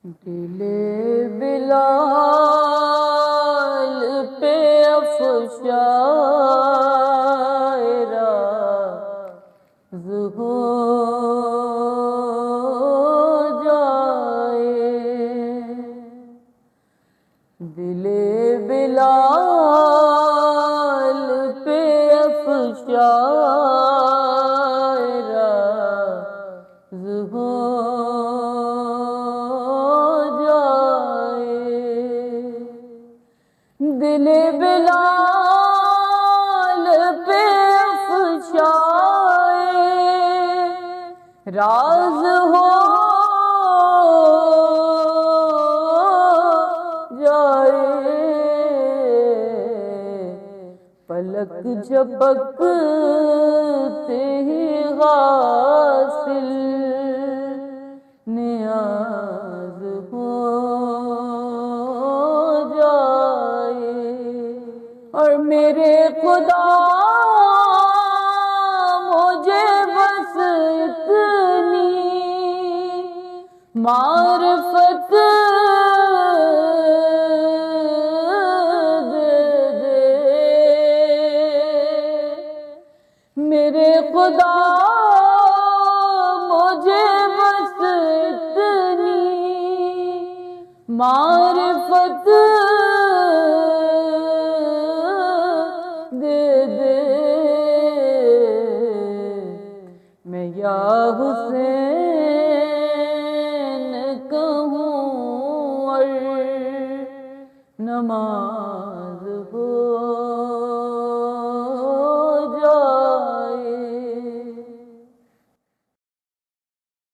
دل بلال پہ افشائے راز ہو جائے، دل بلال پہ افشائے راز ہو دل بلال پہ افشائے راز ہو جائے، پلک جھپکتے ہی غافل نیاز ہو اور میرے خدا مجھے بس اتنی معرفت دے دے، میرے خدا مجھے بس اتنی معرفت میں یا حسین کہوں اور نہ